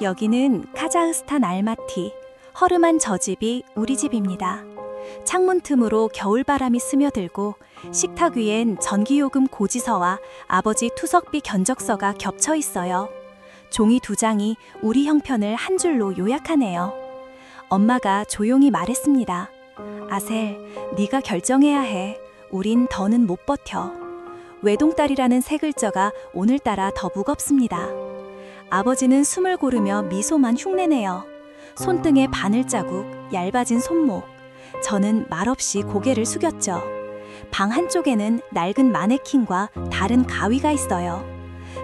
여기는 카자흐스탄 알마티, 허름한 저 집이 우리 집입니다. 창문 틈으로 겨울바람이 스며들고 식탁 위엔 전기요금 고지서와 아버지 투석비 견적서가 겹쳐 있어요. 종이 2장이 우리 형편을 한 줄로 요약하네요. 엄마가 조용히 말했습니다. 아셀, 네가 결정해야 해. 우린 더는 못 버텨. 외동딸이라는 세 글자가 오늘따라 더 무겁습니다. 아버지는 숨을 고르며 미소만 흉내내요. 손등에 바늘 자국, 얇아진 손목. 저는 말없이 고개를 숙였죠. 방 한쪽에는 낡은 마네킹과 다른 가위가 있어요.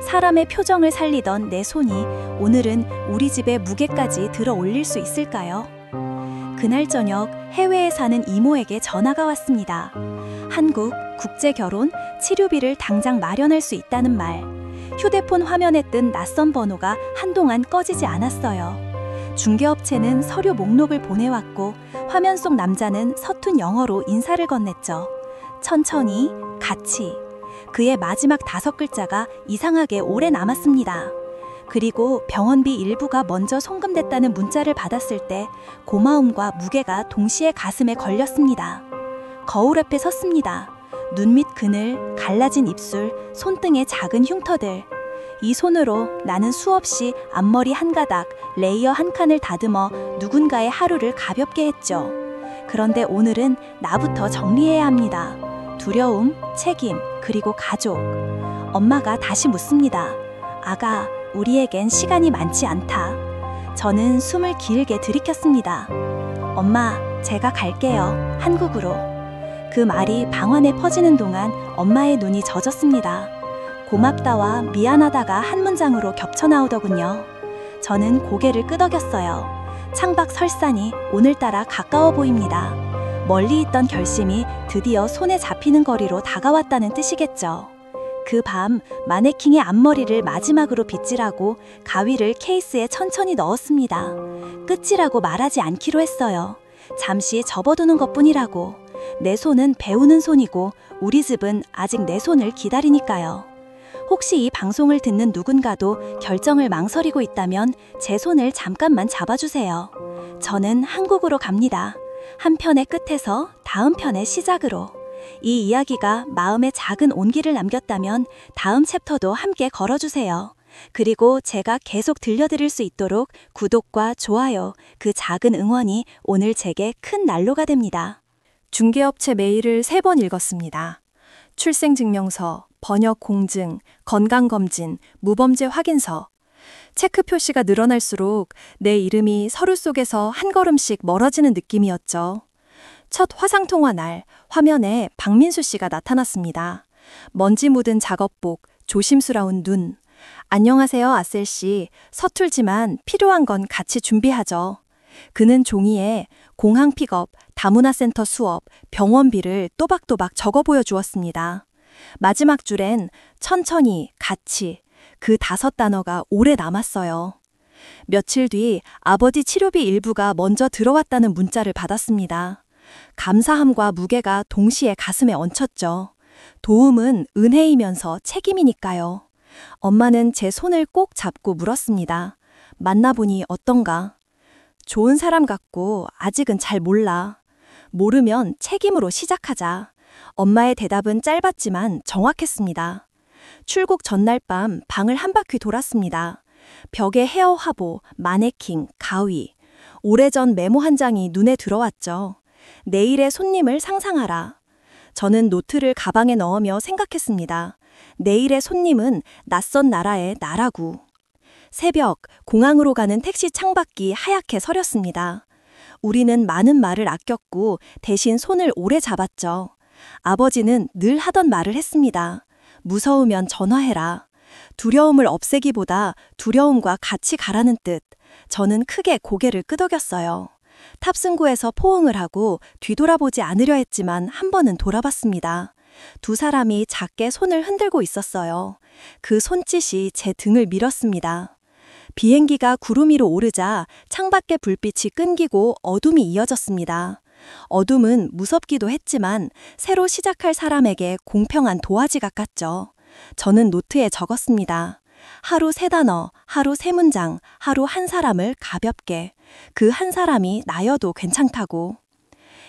사람의 표정을 살리던 내 손이 오늘은 우리 집의 무게까지 들어 올릴 수 있을까요? 그날 저녁 해외에 사는 이모에게 전화가 왔습니다. 한국, 국제결혼, 치료비를 당장 마련할 수 있다는 말. 휴대폰 화면에 뜬 낯선 번호가 한동안 꺼지지 않았어요. 중개업체는 서류 목록을 보내왔고 화면 속 남자는 서툰 영어로 인사를 건넸죠. 천천히, 같이. 그의 마지막 5글자가 이상하게 오래 남았습니다. 그리고 병원비 일부가 먼저 송금됐다는 문자를 받았을 때 고마움과 무게가 동시에 가슴에 걸렸습니다. 거울 앞에 섰습니다. 눈 밑 그늘, 갈라진 입술, 손등의 작은 흉터들. 이 손으로 나는 수없이 앞머리 한 가닥, 레이어 한 칸을 다듬어 누군가의 하루를 가볍게 했죠. 그런데 오늘은 나부터 정리해야 합니다. 두려움, 책임, 그리고 가족. 엄마가 다시 묻습니다. 아가, 우리에겐 시간이 많지 않다. 저는 숨을 길게 들이켰습니다. 엄마, 제가 갈게요. 한국으로. 그 말이 방 안에 퍼지는 동안 엄마의 눈이 젖었습니다. 고맙다와 미안하다가 한 문장으로 겹쳐 나오더군요. 저는 고개를 끄덕였어요. 창밖 설산이 오늘따라 가까워 보입니다. 멀리 있던 결심이 드디어 손에 잡히는 거리로 다가왔다는 뜻이겠죠. 그 밤 마네킹의 앞머리를 마지막으로 빗질하고 가위를 케이스에 천천히 넣었습니다. 끝이라고 말하지 않기로 했어요. 잠시 접어두는 것뿐이라고. 내 손은 배우는 손이고 우리 집은 아직 내 손을 기다리니까요. 혹시 이 방송을 듣는 누군가도 결정을 망설이고 있다면 제 손을 잠깐만 잡아주세요. 저는 한국으로 갑니다. 한 편의 끝에서 다음 편의 시작으로. 이 이야기가 마음에 작은 온기를 남겼다면 다음 챕터도 함께 걸어주세요. 그리고 제가 계속 들려드릴 수 있도록 구독과 좋아요, 그 작은 응원이 오늘 제게 큰 난로가 됩니다. 중개업체 메일을 3번 읽었습니다. 출생증명서, 번역 공증, 건강검진, 무범죄 확인서. 체크 표시가 늘어날수록 내 이름이 서류 속에서 한 걸음씩 멀어지는 느낌이었죠. 첫 화상통화 날 화면에 박민수 씨가 나타났습니다. 먼지 묻은 작업복, 조심스러운 눈. 안녕하세요, 아셀 씨. 서툴지만 필요한 건 같이 준비하죠. 그는 종이에 공항 픽업, 다문화센터 수업, 병원비를 또박또박 적어 보여주었습니다. 마지막 줄엔 천천히, 같이. 그 5단어가 오래 남았어요. 며칠 뒤 아버지 치료비 일부가 먼저 들어왔다는 문자를 받았습니다. 감사함과 무게가 동시에 가슴에 얹혔죠. 도움은 은혜이면서 책임이니까요. 엄마는 제 손을 꼭 잡고 물었습니다. 만나보니 어떤가? 좋은 사람 같고 아직은 잘 몰라. 모르면 책임으로 시작하자. 엄마의 대답은 짧았지만 정확했습니다. 출국 전날 밤 방을 한 바퀴 돌았습니다. 벽에 헤어 화보, 마네킹, 가위. 오래전 메모 한 장이 눈에 들어왔죠. 내일의 손님을 상상하라. 저는 노트를 가방에 넣으며 생각했습니다. 내일의 손님은 낯선 나라의 나라구. 새벽, 공항으로 가는 택시 창밖이 하얗게 서렸습니다. 우리는 많은 말을 아꼈고 대신 손을 오래 잡았죠. 아버지는 늘 하던 말을 했습니다. 무서우면 전화해라. 두려움을 없애기보다 두려움과 같이 가라는 뜻. 저는 크게 고개를 끄덕였어요. 탑승구에서 포옹을 하고 뒤돌아보지 않으려 했지만 한 번은 돌아봤습니다. 2 사람이 작게 손을 흔들고 있었어요. 그 손짓이 제 등을 밀었습니다. 비행기가 구름 위로 오르자 창밖의 불빛이 끊기고 어둠이 이어졌습니다. 어둠은 무섭기도 했지만 새로 시작할 사람에게 공평한 도화지 같았죠. 저는 노트에 적었습니다. 하루 3단어, 하루 3문장, 하루 한 사람을 가볍게. 그 한 사람이 나여도 괜찮다고.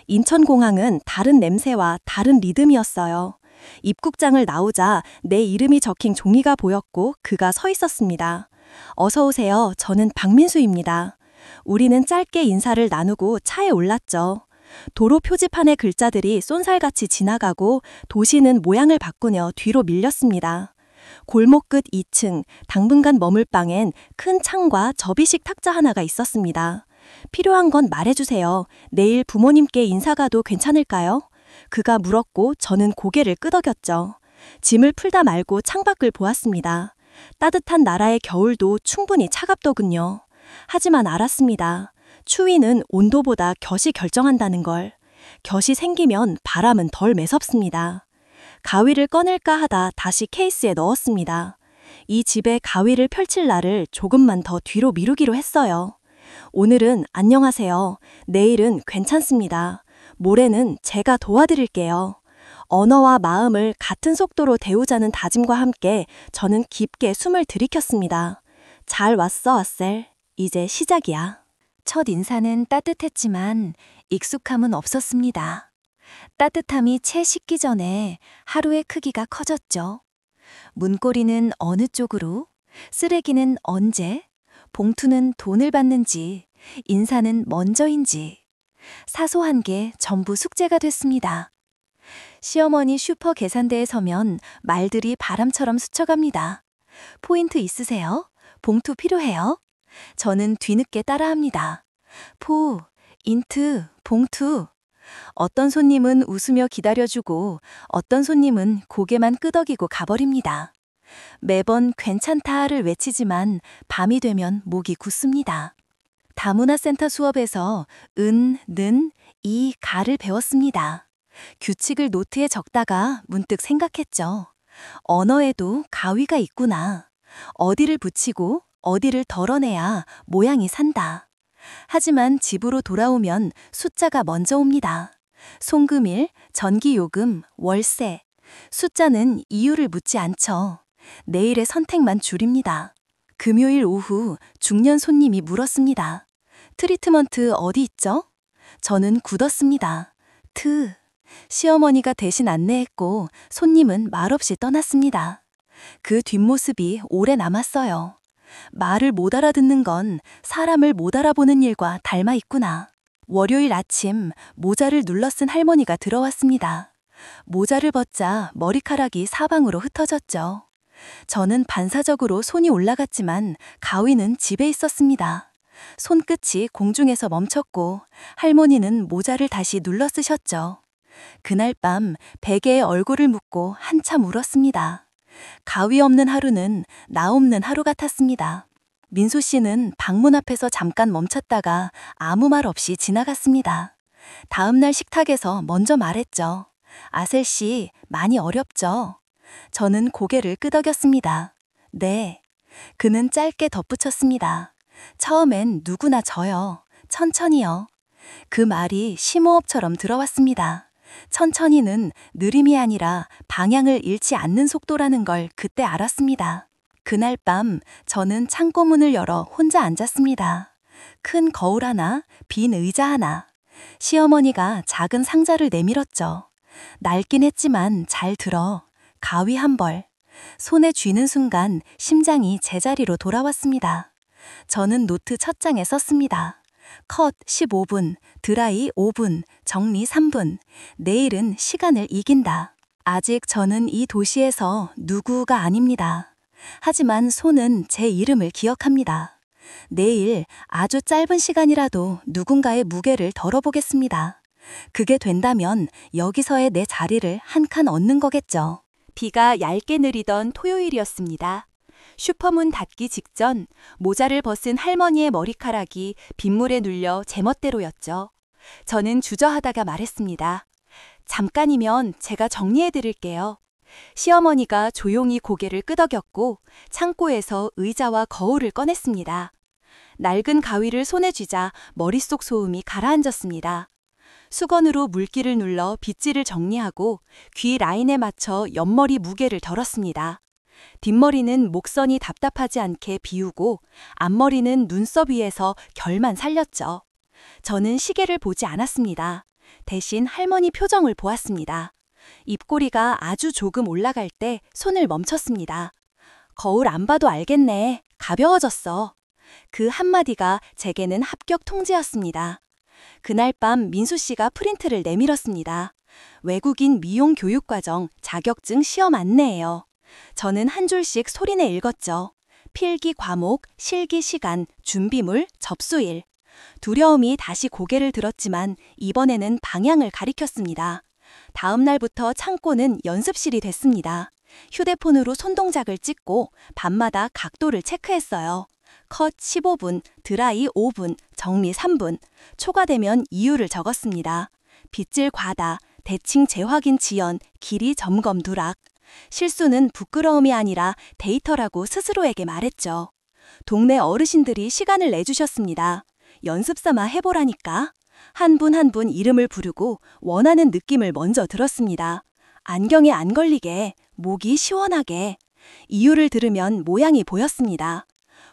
인천공항은 다른 냄새와 다른 리듬이었어요. 입국장을 나오자 내 이름이 적힌 종이가 보였고 그가 서 있었습니다. 어서 오세요. 저는 박민수입니다. 우리는 짧게 인사를 나누고 차에 올랐죠. 도로 표지판의 글자들이 쏜살같이 지나가고 도시는 모양을 바꾸며 뒤로 밀렸습니다. 골목 끝 2층 당분간 머물 방엔 큰 창과 접이식 탁자 하나가 있었습니다. 필요한 건 말해주세요. 내일 부모님께 인사가도 괜찮을까요? 그가 물었고 저는 고개를 끄덕였죠. 짐을 풀다 말고 창밖을 보았습니다. 따뜻한 나라의 겨울도 충분히 차갑더군요. 하지만 알았습니다. 추위는 온도보다 곁이 결정한다는 걸. 곁이 생기면 바람은 덜 매섭습니다. 가위를 꺼낼까 하다 다시 케이스에 넣었습니다. 이 집에 가위를 펼칠 날을 조금만 더 뒤로 미루기로 했어요. 오늘은 안녕하세요. 내일은 괜찮습니다. 모레는 제가 도와드릴게요. 언어와 마음을 같은 속도로 데우자는 다짐과 함께 저는 깊게 숨을 들이켰습니다. 잘 왔어, 아셀. 이제 시작이야. 첫 인사는 따뜻했지만 익숙함은 없었습니다. 따뜻함이 채 식기 전에 하루의 크기가 커졌죠. 문고리는 어느 쪽으로, 쓰레기는 언제, 봉투는 돈을 받는지, 인사는 먼저인지 사소한 게 전부 숙제가 됐습니다. 시어머니 슈퍼 계산대에 서면 말들이 바람처럼 스쳐갑니다. 포인트 있으세요? 봉투 필요해요? 저는 뒤늦게 따라합니다. 인트, 봉투. 어떤 손님은 웃으며 기다려주고 어떤 손님은 고개만 끄덕이고 가버립니다. 매번 괜찮다를 외치지만 밤이 되면 목이 굳습니다. 다문화센터 수업에서 은, 는, 이, 가를 배웠습니다. 규칙을 노트에 적다가 문득 생각했죠. 언어에도 가위가 있구나. 어디를 붙이고 어디를 덜어내야 모양이 산다. 하지만 집으로 돌아오면 숫자가 먼저 옵니다. 송금일, 전기요금, 월세. 숫자는 이유를 묻지 않죠. 내일의 선택만 줄입니다. 금요일 오후 중년 손님이 물었습니다. 트리트먼트 어디 있죠? 저는 굳었습니다. 시어머니가 대신 안내했고 손님은 말없이 떠났습니다. 그 뒷모습이 오래 남았어요. 말을 못 알아듣는 건 사람을 못 알아보는 일과 닮아 있구나. 월요일 아침 모자를 눌러 쓴 할머니가 들어왔습니다. 모자를 벗자 머리카락이 사방으로 흩어졌죠. 저는 반사적으로 손이 올라갔지만 가위는 집에 있었습니다. 손끝이 공중에서 멈췄고 할머니는 모자를 다시 눌러 쓰셨죠. 그날 밤 베개에 얼굴을 묻고 한참 울었습니다. 가위 없는 하루는 나 없는 하루 같았습니다. 민수 씨는 방문 앞에서 잠깐 멈췄다가 아무 말 없이 지나갔습니다. 다음 날 식탁에서 먼저 말했죠. 아셀 씨, 많이 어렵죠? 저는 고개를 끄덕였습니다. 네. 그는 짧게 덧붙였습니다. 처음엔 누구나 져요. 천천히요. 그 말이 심호흡처럼 들어왔습니다. 천천히는 느림이 아니라 방향을 잃지 않는 속도라는 걸 그때 알았습니다. 그날 밤 저는 창고문을 열어 혼자 앉았습니다. 큰 거울 하나, 빈 의자 하나. 시어머니가 작은 상자를 내밀었죠. 낡긴 했지만 잘 들어. 가위 한 벌. 손에 쥐는 순간 심장이 제자리로 돌아왔습니다. 저는 노트 첫 장에 썼습니다. 컷 15분, 드라이 5분, 정리 3분. 내일은 시간을 이긴다. 아직 저는 이 도시에서 누구가 아닙니다. 하지만 손은 제 이름을 기억합니다. 내일 아주 짧은 시간이라도 누군가의 무게를 덜어보겠습니다. 그게 된다면 여기서의 내 자리를 한 칸 얻는 거겠죠. 비가 얇게 내리던 토요일이었습니다. 슈퍼문 닫기 직전 모자를 벗은 할머니의 머리카락이 빗물에 눌려 제멋대로였죠. 저는 주저하다가 말했습니다. 잠깐이면 제가 정리해드릴게요. 시어머니가 조용히 고개를 끄덕였고 창고에서 의자와 거울을 꺼냈습니다. 낡은 가위를 손에 쥐자 머릿속 소음이 가라앉았습니다. 수건으로 물기를 눌러 빗질을 정리하고 귀 라인에 맞춰 옆머리 무게를 덜었습니다. 뒷머리는 목선이 답답하지 않게 비우고 앞머리는 눈썹 위에서 결만 살렸죠. 저는 시계를 보지 않았습니다. 대신 할머니 표정을 보았습니다. 입꼬리가 아주 조금 올라갈 때 손을 멈췄습니다. 거울 안 봐도 알겠네. 가벼워졌어. 그 한마디가 제게는 합격 통지였습니다. 그날 밤 민수 씨가 프린트를 내밀었습니다. 외국인 미용 교육과정 자격증 시험 안내예요. 저는 한 줄씩 소리내 읽었죠. 필기 과목, 실기 시간, 준비물, 접수일. 두려움이 다시 고개를 들었지만 이번에는 방향을 가리켰습니다. 다음 날부터 창고는 연습실이 됐습니다. 휴대폰으로 손동작을 찍고 밤마다 각도를 체크했어요. 컷 15분, 드라이 5분, 정리 3분. 초과되면 이유를 적었습니다. 빗질 과다, 대칭 재확인 지연, 길이 점검 누락. 실수는 부끄러움이 아니라 데이터라고 스스로에게 말했죠. 동네 어르신들이 시간을 내주셨습니다. 연습 삼아 해보라니까. 한 분 한 분 이름을 부르고 원하는 느낌을 먼저 들었습니다. 안경에 안 걸리게, 목이 시원하게. 이유를 들으면 모양이 보였습니다.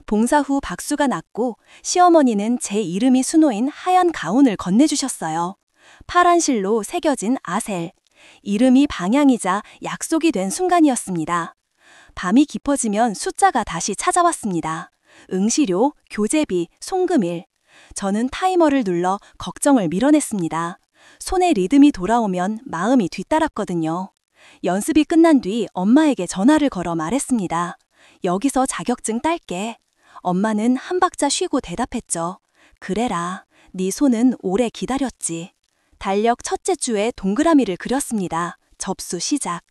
봉사 후 박수가 났고 시어머니는 제 이름이 수놓인 하얀 가운을 건네주셨어요. 파란 실로 새겨진 아셀. 이름이 방향이자 약속이 된 순간이었습니다. 밤이 깊어지면 숫자가 다시 찾아왔습니다. 응시료, 교재비, 송금일. 저는 타이머를 눌러 걱정을 밀어냈습니다. 손에 리듬이 돌아오면 마음이 뒤따랐거든요. 연습이 끝난 뒤 엄마에게 전화를 걸어 말했습니다. 여기서 자격증 딸게. 엄마는 한 박자 쉬고 대답했죠. 그래라, 네 손은 오래 기다렸지. 달력 첫째 주에 동그라미를 그렸습니다. 접수 시작.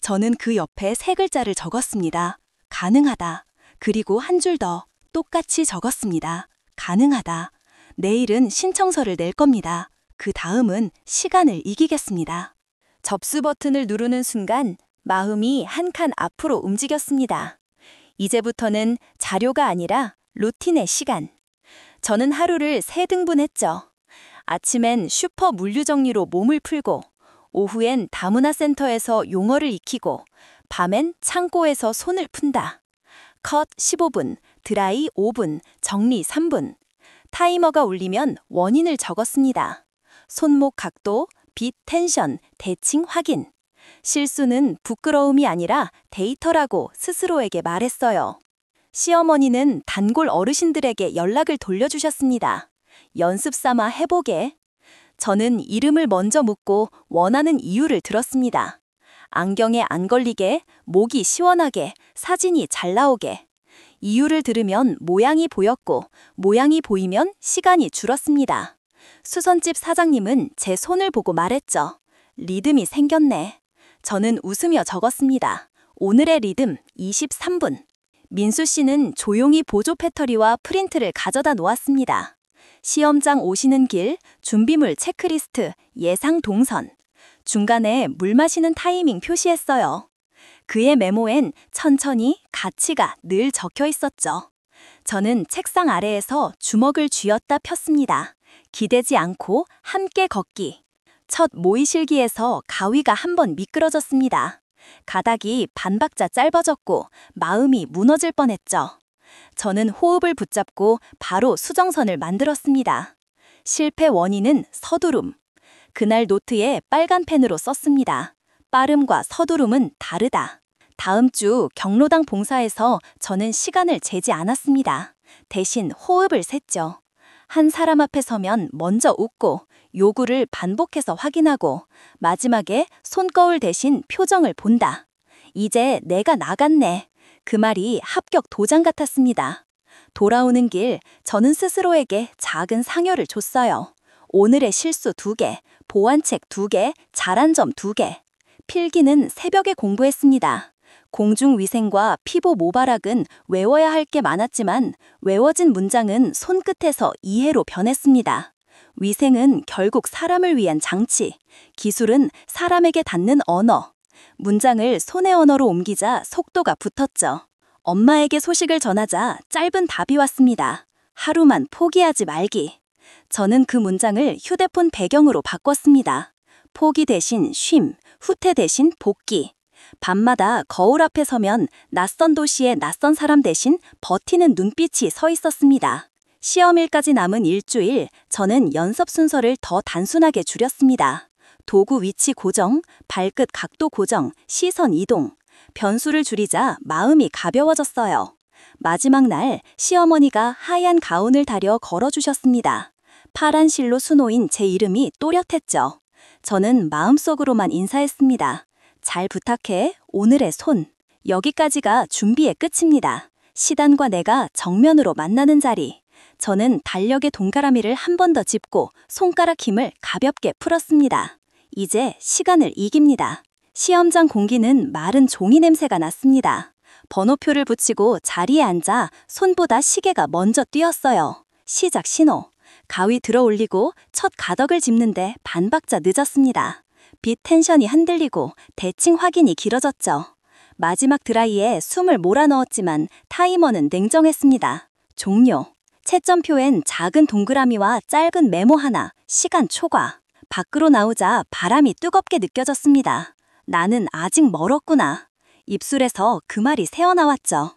저는 그 옆에 세 글자를 적었습니다. 가능하다. 그리고 한 줄 더 똑같이 적었습니다. 가능하다. 내일은 신청서를 낼 겁니다. 그 다음은 시간을 이기겠습니다. 접수 버튼을 누르는 순간 마음이 한 칸 앞으로 움직였습니다. 이제부터는 자료가 아니라 루틴의 시간. 저는 하루를 3등분했죠. 아침엔 슈퍼 물류정리로 몸을 풀고, 오후엔 다문화 센터에서 용어를 익히고, 밤엔 창고에서 손을 푼다. 컷 15분, 드라이 5분, 정리 3분. 타이머가 울리면 원인을 적었습니다. 손목 각도, 빗 텐션, 대칭 확인. 실수는 부끄러움이 아니라 데이터라고 스스로에게 말했어요. 시어머니는 단골 어르신들에게 연락을 돌려주셨습니다. 연습 삼아 해보게. 저는 이름을 먼저 묻고 원하는 이유를 들었습니다. 안경에 안 걸리게, 목이 시원하게, 사진이 잘 나오게. 이유를 들으면 모양이 보였고, 모양이 보이면 시간이 줄었습니다. 수선집 사장님은 제 손을 보고 말했죠. 리듬이 생겼네. 저는 웃으며 적었습니다. 오늘의 리듬 23분. 민수 씨는 조용히 보조 패터리와 프린트를 가져다 놓았습니다. 시험장 오시는 길, 준비물 체크리스트, 예상 동선. 중간에 물 마시는 타이밍 표시했어요. 그의 메모엔 천천히 가치가 늘 적혀 있었죠. 저는 책상 아래에서 주먹을 쥐었다 폈습니다. 기대지 않고 함께 걷기. 첫 모의실기에서 가위가 한번 미끄러졌습니다. 가닥이 반박자 짧아졌고 마음이 무너질 뻔했죠. 저는 호흡을 붙잡고 바로 수정선을 만들었습니다. 실패 원인은 서두름. 그날 노트에 빨간 펜으로 썼습니다. 빠름과 서두름은 다르다. 다음 주 경로당 봉사에서 저는 시간을 재지 않았습니다. 대신 호흡을 셌죠. 한 사람 앞에 서면 먼저 웃고 요구를 반복해서 확인하고 마지막에 손거울 대신 표정을 본다. 이제 내가 나갔네. 그 말이 합격 도장 같았습니다. 돌아오는 길 저는 스스로에게 작은 상여를 줬어요. 오늘의 실수 2개, 보완책 2개, 잘한 점 2개. 필기는 새벽에 공부했습니다. 공중위생과 피부 모발학은 외워야 할 게 많았지만 외워진 문장은 손끝에서 이해로 변했습니다. 위생은 결국 사람을 위한 장치, 기술은 사람에게 닿는 언어. 문장을 손의 언어로 옮기자 속도가 붙었죠. 엄마에게 소식을 전하자 짧은 답이 왔습니다. 하루만 포기하지 말기. 저는 그 문장을 휴대폰 배경으로 바꿨습니다. 포기 대신 쉼, 후퇴 대신 복귀. 밤마다 거울 앞에 서면 낯선 도시의 낯선 사람 대신 버티는 눈빛이 서 있었습니다. 시험일까지 남은 일주일, 저는 연습 순서를 더 단순하게 줄였습니다. 도구 위치 고정, 발끝 각도 고정, 시선 이동. 변수를 줄이자 마음이 가벼워졌어요. 마지막 날, 시어머니가 하얀 가운을 다려 걸어주셨습니다. 파란 실로 수놓인 제 이름이 또렷했죠. 저는 마음속으로만 인사했습니다. 잘 부탁해, 오늘의 손. 여기까지가 준비의 끝입니다. 시단과 내가 정면으로 만나는 자리. 저는 달력의 동그라미를 한 번 더 짚고 손가락 힘을 가볍게 풀었습니다. 이제 시간을 이깁니다. 시험장 공기는 마른 종이 냄새가 났습니다. 번호표를 붙이고 자리에 앉아 손보다 시계가 먼저 뛰었어요. 시작 신호. 가위 들어 올리고 첫 가덕을 짚는데 반 박자 늦었습니다. 빛 텐션이 흔들리고 대칭 확인이 길어졌죠. 마지막 드라이에 숨을 몰아넣었지만 타이머는 냉정했습니다. 종료. 채점표엔 작은 동그라미와 짧은 메모 하나, 시간 초과. 밖으로 나오자 바람이 뜨겁게 느껴졌습니다. 나는 아직 멀었구나. 입술에서 그 말이 새어나왔죠.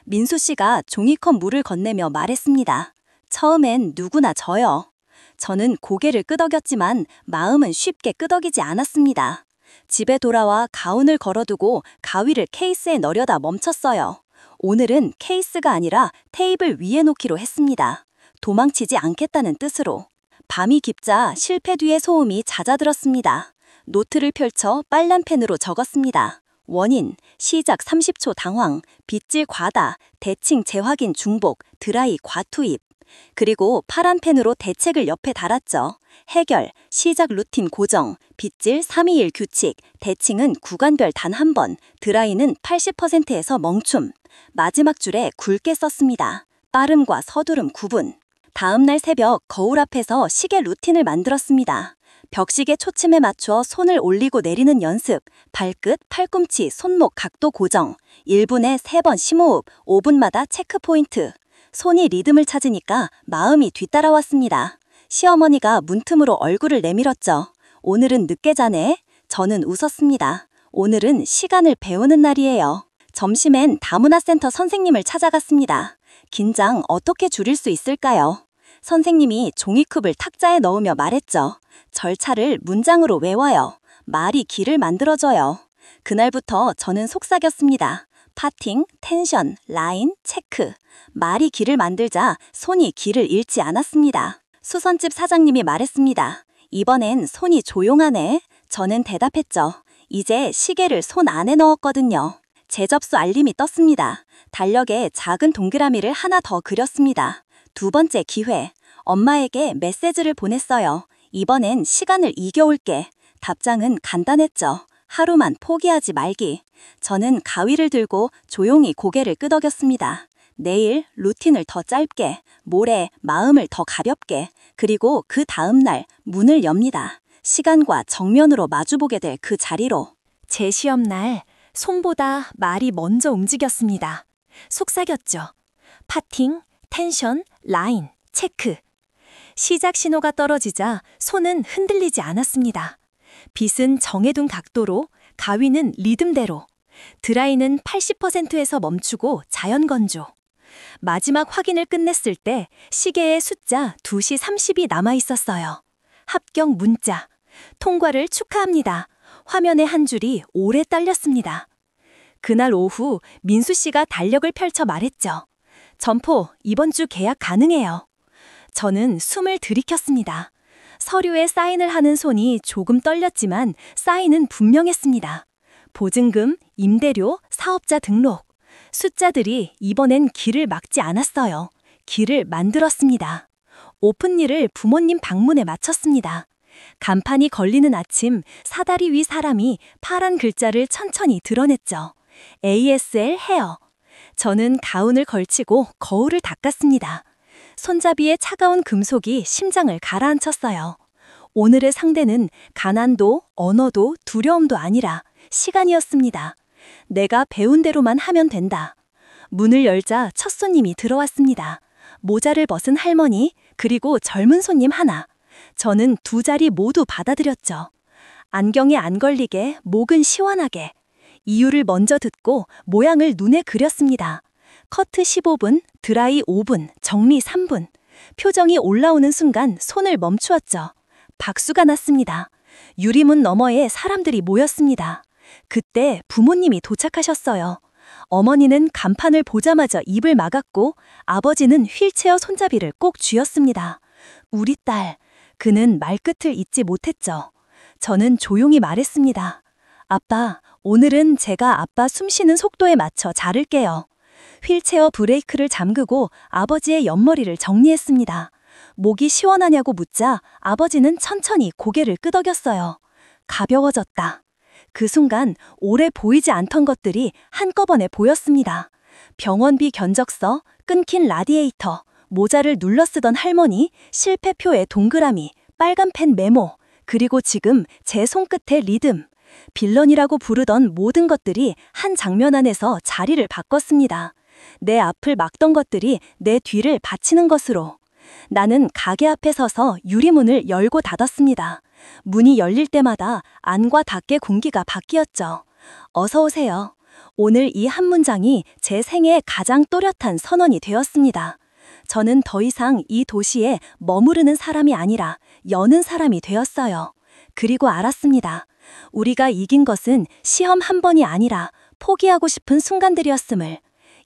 민수 씨가 종이컵 물을 건네며 말했습니다. 처음엔 누구나 져요. 저는 고개를 끄덕였지만 마음은 쉽게 끄덕이지 않았습니다. 집에 돌아와 가운을 걸어두고 가위를 케이스에 넣으려다 멈췄어요. 오늘은 케이스가 아니라 테이블 위에 놓기로 했습니다. 도망치지 않겠다는 뜻으로. 밤이 깊자 실패 뒤의 소음이 잦아들었습니다. 노트를 펼쳐 빨간 펜으로 적었습니다. 원인, 시작 30초 당황, 빗질 과다, 대칭 재확인 중복, 드라이 과투입. 그리고 파란 펜으로 대책을 옆에 달았죠. 해결, 시작 루틴 고정, 빗질 321 규칙, 대칭은 구간별 단 한 번, 드라이는 80%에서 멈춤. 마지막 줄에 굵게 썼습니다. 빠름과 서두름 구분. 다음날 새벽 거울 앞에서 시계 루틴을 만들었습니다. 벽시계 초침에 맞춰 손을 올리고 내리는 연습, 발끝, 팔꿈치, 손목 각도 고정, 1분에 3번 심호흡, 5분마다 체크포인트. 손이 리듬을 찾으니까 마음이 뒤따라왔습니다. 시어머니가 문틈으로 얼굴을 내밀었죠. 오늘은 늦게 자네? 저는 웃었습니다. 오늘은 시간을 배우는 날이에요. 점심엔 다문화센터 선생님을 찾아갔습니다. 긴장 어떻게 줄일 수 있을까요? 선생님이 종이컵을 탁자에 넣으며 말했죠. 절차를 문장으로 외워요. 말이 길을 만들어줘요. 그날부터 저는 속삭였습니다. 파팅, 텐션, 라인, 체크. 말이 길을 만들자 손이 길을 잃지 않았습니다. 수선집 사장님이 말했습니다. 이번엔 손이 조용하네. 저는 대답했죠. 이제 시계를 손 안에 넣었거든요. 재접수 알림이 떴습니다. 달력에 작은 동그라미를 하나 더 그렸습니다. 두 번째 기회. 엄마에게 메시지를 보냈어요. 이번엔 시간을 이겨올게. 답장은 간단했죠. 하루만 포기하지 말기. 저는 가위를 들고 조용히 고개를 끄덕였습니다. 내일 루틴을 더 짧게, 모레 마음을 더 가볍게, 그리고 그 다음 날 문을 엽니다. 시간과 정면으로 마주보게 될 그 자리로. 제 시험날 손보다 말이 먼저 움직였습니다. 속삭였죠. 파팅, 텐션, 라인, 체크. 시작 신호가 떨어지자 손은 흔들리지 않았습니다. 빗은 정해둔 각도로, 가위는 리듬대로, 드라이는 80%에서 멈추고 자연 건조. 마지막 확인을 끝냈을 때 시계의 숫자 2시 30이 남아 있었어요. 합격 문자. 통과를 축하합니다. 화면의 한 줄이 오래 딸렸습니다. 그날 오후 민수 씨가 달력을 펼쳐 말했죠. 점포, 이번 주 계약 가능해요. 저는 숨을 들이켰습니다. 서류에 사인을 하는 손이 조금 떨렸지만 사인은 분명했습니다. 보증금, 임대료, 사업자 등록. 숫자들이 이번엔 길을 막지 않았어요. 길을 만들었습니다. 오픈일을 부모님 방문에 마쳤습니다. 간판이 걸리는 아침, 사다리 위 사람이 파란 글자를 천천히 드러냈죠. ASL 헤어. 저는 가운을 걸치고 거울을 닦았습니다. 손잡이의 차가운 금속이 심장을 가라앉혔어요. 오늘의 상대는 가난도, 언어도, 두려움도 아니라 시간이었습니다. 내가 배운 대로만 하면 된다. 문을 열자 첫 손님이 들어왔습니다. 모자를 벗은 할머니, 그리고 젊은 손님 하나. 저는 두 자리 모두 받아들였죠. 안경에 안 걸리게, 목은 시원하게. 이유를 먼저 듣고 모양을 눈에 그렸습니다. 커트 15분, 드라이 5분, 정리 3분. 표정이 올라오는 순간 손을 멈추었죠. 박수가 났습니다. 유리문 너머에 사람들이 모였습니다. 그때 부모님이 도착하셨어요. 어머니는 간판을 보자마자 입을 막았고 아버지는 휠체어 손잡이를 꼭 쥐었습니다. 우리 딸, 그는 말끝을 잇지 못했죠. 저는 조용히 말했습니다. 아빠, 오늘은 제가 아빠 숨쉬는 속도에 맞춰 자를게요. 휠체어 브레이크를 잠그고 아버지의 옆머리를 정리했습니다. 목이 시원하냐고 묻자 아버지는 천천히 고개를 끄덕였어요. 가벼워졌다. 그 순간 오래 보이지 않던 것들이 한꺼번에 보였습니다. 병원비 견적서, 끊긴 라디에이터, 모자를 눌러 쓰던 할머니, 실패표에 동그라미, 빨간 펜 메모, 그리고 지금 제 손끝에 리듬. 빌런이라고 부르던 모든 것들이 한 장면 안에서 자리를 바꿨습니다. 내 앞을 막던 것들이 내 뒤를 받치는 것으로. 나는 가게 앞에 서서 유리문을 열고 닫았습니다. 문이 열릴 때마다 안과 밖의 공기가 바뀌었죠. 어서 오세요. 오늘 이 한 문장이 제 생애의 가장 또렷한 선언이 되었습니다. 저는 더 이상 이 도시에 머무르는 사람이 아니라 여는 사람이 되었어요. 그리고 알았습니다. 우리가 이긴 것은 시험 한 번이 아니라 포기하고 싶은 순간들이었음을.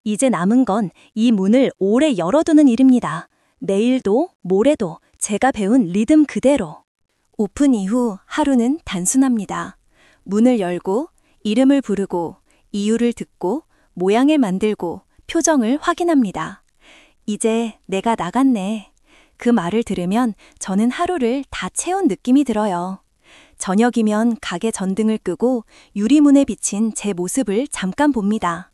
이제 남은 건 이 문을 오래 열어두는 일입니다. 내일도 모레도 제가 배운 리듬 그대로. 오픈 이후 하루는 단순합니다. 문을 열고 이름을 부르고 이유를 듣고 모양을 만들고 표정을 확인합니다. 이제 내가 나갔네. 그 말을 들으면 저는 하루를 다 채운 느낌이 들어요. 저녁이면 가게 전등을 끄고 유리문에 비친 제 모습을 잠깐 봅니다.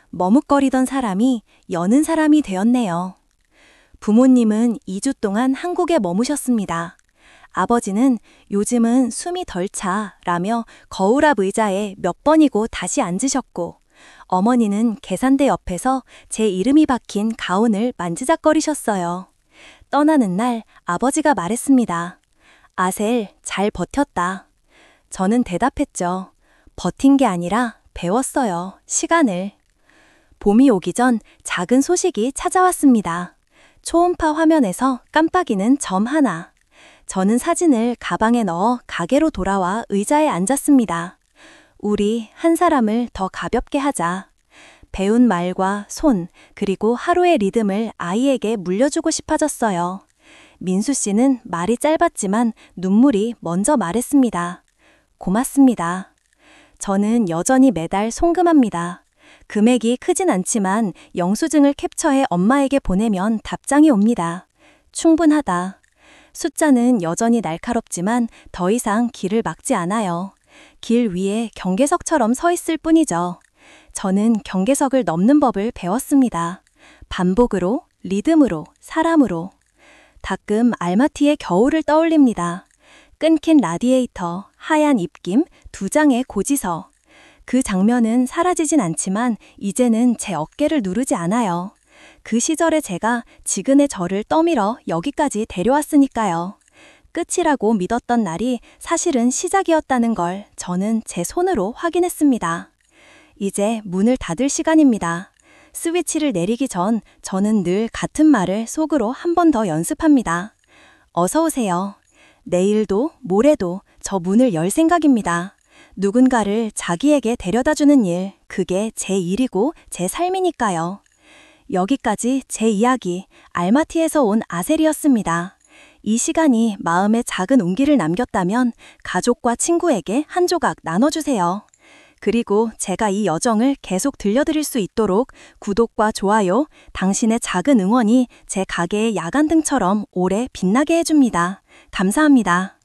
머뭇거리던 사람이 여는 사람이 되었네요. 부모님은 2주 동안 한국에 머무셨습니다. 아버지는 요즘은 숨이 덜 차라며 거울 앞 의자에 몇 번이고 다시 앉으셨고, 어머니는 계산대 옆에서 제 이름이 박힌 가운을 만지작거리셨어요. 떠나는 날 아버지가 말했습니다. 아셀, 잘 버텼다. 저는 대답했죠. 버틴 게 아니라 배웠어요. 시간을. 봄이 오기 전 작은 소식이 찾아왔습니다. 초음파 화면에서 깜빡이는 점 하나. 저는 사진을 가방에 넣어 가게로 돌아와 의자에 앉았습니다. 우리 한 사람을 더 가볍게 하자. 배운 말과 손, 그리고 하루의 리듬을 아이에게 물려주고 싶어졌어요. 민수 씨는 말이 짧았지만 눈물이 먼저 말했습니다. 고맙습니다. 저는 여전히 매달 송금합니다. 금액이 크진 않지만 영수증을 캡처해 엄마에게 보내면 답장이 옵니다. 충분하다. 숫자는 여전히 날카롭지만 더 이상 길을 막지 않아요. 길 위에 경계석처럼 서 있을 뿐이죠. 저는 경계석을 넘는 법을 배웠습니다. 반복으로, 리듬으로, 사람으로. 가끔 알마티의 겨울을 떠올립니다. 끊긴 라디에이터, 하얀 입김, 2장의 고지서. 그 장면은 사라지진 않지만 이제는 제 어깨를 누르지 않아요. 그 시절의 제가 지금의 저를 떠밀어 여기까지 데려왔으니까요. 끝이라고 믿었던 날이 사실은 시작이었다는 걸 저는 제 손으로 확인했습니다. 이제 문을 닫을 시간입니다. 스위치를 내리기 전 저는 늘 같은 말을 속으로 한 번 더 연습합니다. 어서 오세요. 내일도 모레도 저 문을 열 생각입니다. 누군가를 자기에게 데려다주는 일, 그게 제 일이고 제 삶이니까요. 여기까지 제 이야기, 알마티에서 온 아셀이었습니다. 이 시간이 마음에 작은 온기를 남겼다면 가족과 친구에게 한 조각 나눠주세요. 그리고 제가 이 여정을 계속 들려드릴 수 있도록 구독과 좋아요, 당신의 작은 응원이 제 가게의 야간등처럼 오래 빛나게 해줍니다. 감사합니다.